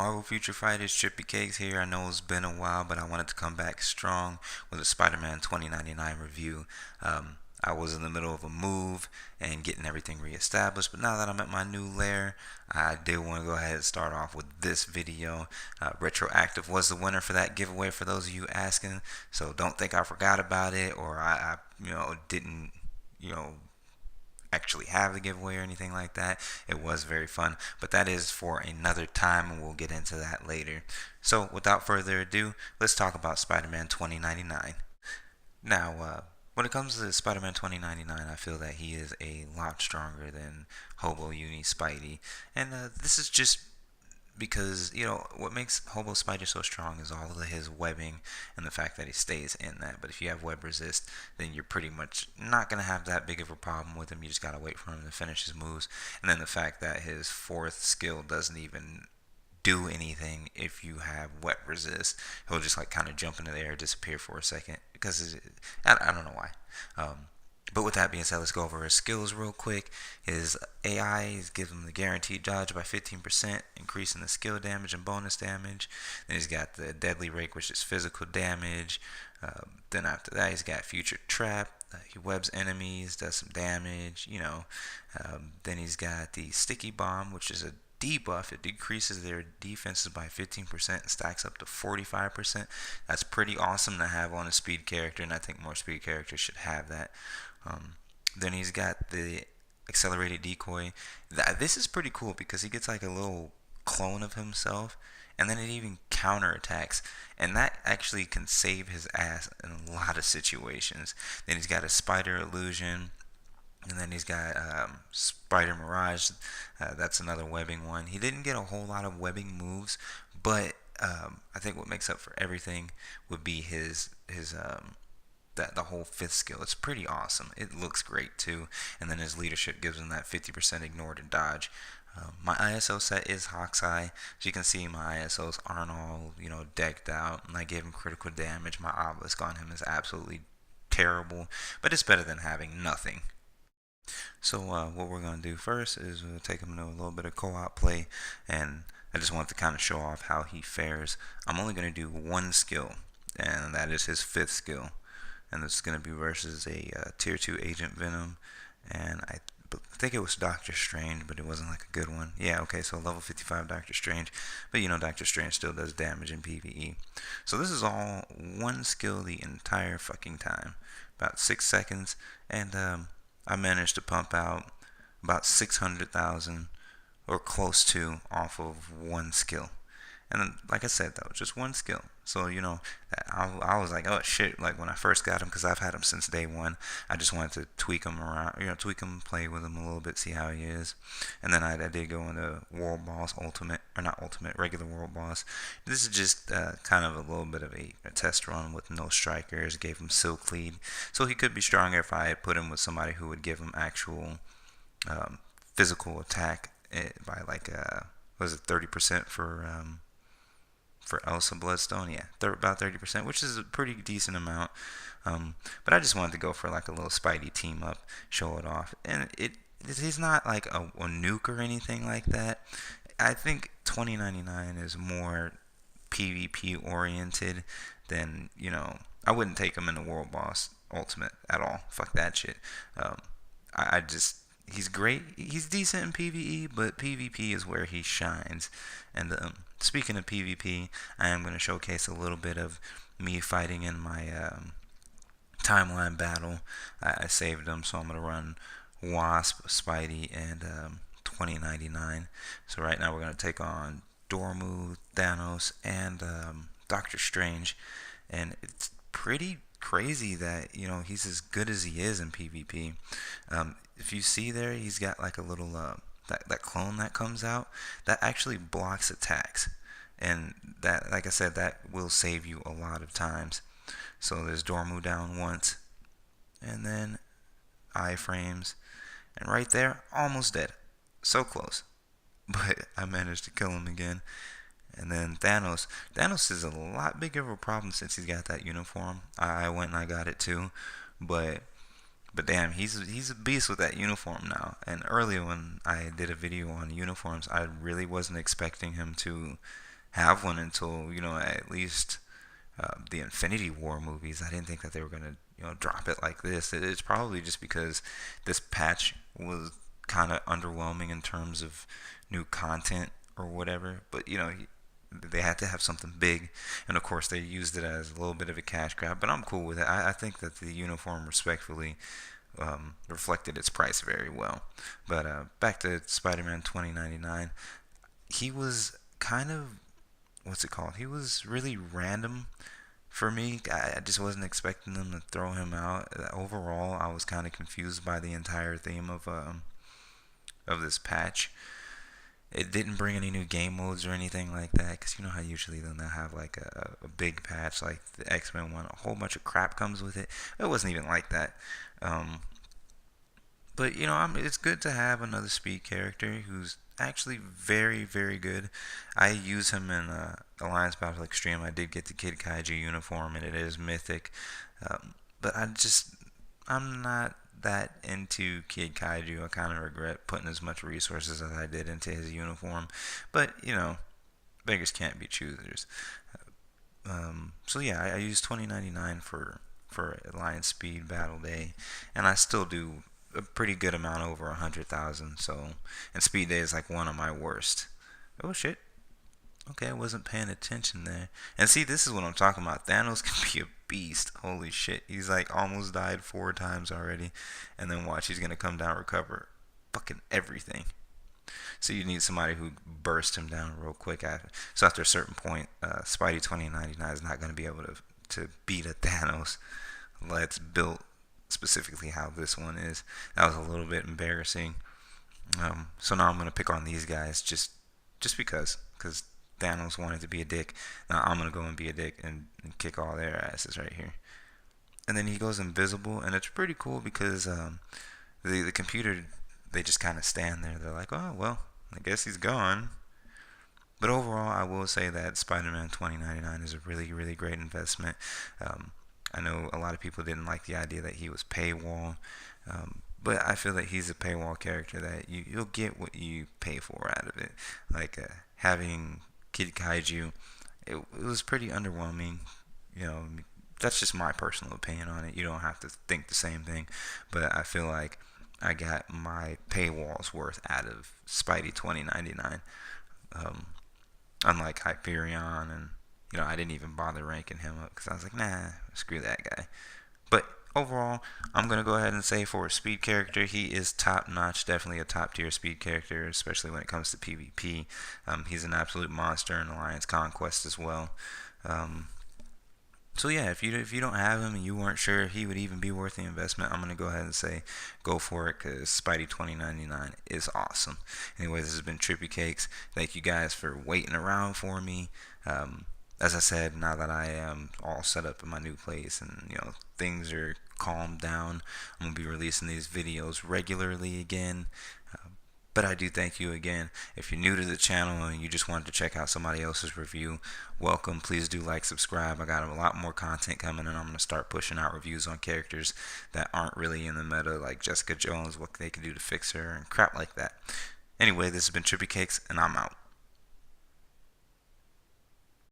Marvel Future Fighters, Trippy Cakes here. I know it's been a while, but I wanted to come back strong with a Spider-Man 2099 review. I was in the middle of a move and getting everything reestablished, but now that I'm at my new lair, I did want to go ahead and start off with this video. Retroactive was the winner for that giveaway for those of you asking, so don't think I forgot about it or I didn't, you know, actually have the giveaway or anything like that. It was very fun, but that is for another time and we'll get into that later. So without further ado, let's talk about Spider-Man 2099. Now, when it comes to Spider-Man 2099, I feel that he is a lot stronger than Hobo Uni Spidey, and this is just because what makes Hobo Spider so strong is all of his webbing and the fact that he stays in that. But if you have web resist, then you're pretty much not gonna have that big of a problem with him. You just gotta wait for him to finish his moves, and then the fact that his fourth skill doesn't even do anything if you have wet resist. He'll just like kind of jump into the air, disappear for a second because I don't know why. But with that being said, let's go over his skills real quick. His AI gives him the guaranteed dodge by 15%, increasing the skill damage and bonus damage. Then he's got the deadly rake, which is physical damage. Then after that, he's got future trap. He webs enemies, does some damage. Then he's got the sticky bomb, which is a debuff. It decreases their defenses by 15% and stacks up to 45%. That's pretty awesome to have on a speed character, and I think more speed characters should have that. Then he's got the accelerated decoy. This is pretty cool because he gets like a little clone of himself, and then it even counterattacks, and that actually can save his ass in a lot of situations. Then he's got a spider illusion. And then he's got Spider Mirage. That's another webbing one. He didn't get a whole lot of webbing moves, but I think what makes up for everything would be his the whole fifth skill. It's pretty awesome. It looks great too. And then his leadership gives him that 50% ignore to dodge. My ISO set is Hawk's Eye. As you can see, my ISOs aren't all decked out, and I gave him critical damage. My obelisk on him is absolutely terrible, but it's better than having nothing. So what we're going to do first is we'll take him into a little bit of co-op play, and I just want to kind of show off how he fares. I'm only going to do one skill, and that is his fifth skill, and this is going to be versus a tier 2 Agent Venom, and I think it was Doctor Strange, but it wasn't like a good one. Yeah, okay, so level 55 Doctor Strange, but Doctor Strange still does damage in PvE. So this is all one skill the entire fucking time, about 6 seconds, and I managed to pump out about 600,000 or close to off of one skill. And then, like I said, that was just one skill. So, I was like, oh shit, like when I first got him, because I've had him since day one, I just wanted to tweak him around, tweak him, play with him a little bit, see how he is. And then I did go into World Boss Ultimate, or not Ultimate, regular World Boss. This is just kind of a little bit of a test run with no strikers, gave him Silk Lead. So he could be stronger if I had put him with somebody who would give him actual physical attack by like, was it 30% for Elsa Bloodstone? Yeah, about 30%, which is a pretty decent amount. But I just wanted to go for like a little Spidey team up, show it off. And he's not like a nuke or anything like that. I think 2099 is more PvP oriented than, I wouldn't take him in the World Boss Ultimate at all. Fuck that shit. He's great. He's decent in PvE, but PvP is where he shines. And speaking of PvP, I am going to showcase a little bit of me fighting in my timeline battle. I saved them, so I'm going to run Wasp, Spidey, and 2099. So right now we're going to take on Dormammu, Thanos, and Doctor Strange. And it's pretty crazy that he's as good as he is in PvP. If you see there, he's got like a little that clone that comes out that actually blocks attacks, and that, like I said, that will save you a lot of times. So there's Dormammu down once, and then iframes, and right there, almost dead, so close, but I managed to kill him again. And then Thanos is a lot bigger of a problem since he's got that uniform. I went and I got it too, but damn, he's a beast with that uniform now. And earlier when I did a video on uniforms, I really wasn't expecting him to have one until at least the Infinity War movies. I didn't think that they were gonna drop it like this. It's probably just because this patch was kind of underwhelming in terms of new content or whatever. But they had to have something big, and of course they used it as a little bit of a cash grab. But I'm cool with it. I think that the uniform respectfully reflected its price very well. But back to Spider-Man 2099, he was kind of, what's it called? He was really random for me. I just wasn't expecting them to throw him out. Overall, I was kind of confused by the entire theme of this patch. It didn't bring any new game modes or anything like that, because you know how usually then they'll have like a big patch like the X-Men one, a whole bunch of crap comes with it. It wasn't even like that. Um, but it's good to have another speed character who's actually very, very good. I use him in Alliance Battle Extreme. I did get the Kid Kaiju uniform, and it is mythic. But I'm not that into Kid Kaiju. I kind of regret putting as much resources as I did into his uniform. But beggars can't be choosers. So yeah, I used 2099 for Alliance Speed Battle Day, and I still do a pretty good amount over 100,000. So, and Speed Day is like one of my worst. Oh shit. Okay, I wasn't paying attention there. And see, this is what I'm talking about. Thanos can be a beast. Holy shit. He's like almost died 4 times already. And then watch, he's gonna come down, recover fucking everything. So you need somebody who bursts him down real quick. So after a certain point, Spidey-2099 is not gonna be able to beat a Thanos. Let's build specifically how this one is. That was a little bit embarrassing. So now I'm gonna pick on these guys just because Thanos wanted to be a dick. Now I'm gonna go and be a dick and kick all their asses right here. And then he goes invisible, and it's pretty cool because the computer, they just kind of stand there. They're like, oh well, I guess he's gone. But overall, I will say that Spider-Man 2099 is a really, really great investment. I know a lot of people didn't like the idea that he was paywall, but I feel that he's a paywall character that you'll get what you pay for out of it. Like having Kid Kaiju, it was pretty underwhelming. That's just my personal opinion on it. You don't have to think the same thing, but I feel like I got my paywall's worth out of Spidey 2099. Um, Unlike Hyperion, and I didn't even bother ranking him up because I was like, nah, screw that guy. But overall, I'm gonna go ahead and say for a speed character, he is top notch. Definitely a top tier speed character, especially when it comes to PvP. He's an absolute monster in Alliance Conquest as well. So yeah, if you don't have him and you weren't sure if he would even be worth the investment, I'm gonna go ahead and say go for it because Spidey 2099 is awesome. Anyways, this has been Trippy Cakes. Thank you guys for waiting around for me. As I said, now that I am all set up in my new place and things are calmed down, I'm gonna be releasing these videos regularly again. But I do thank you again. If you're new to the channel and you just wanted to check out somebody else's review, welcome. Please do like, subscribe. I got a lot more content coming, and I'm going to start pushing out reviews on characters that aren't really in the meta, like Jessica Jones, what they can do to fix her, and crap like that. Anyway, this has been Trippy Cakes, and I'm out.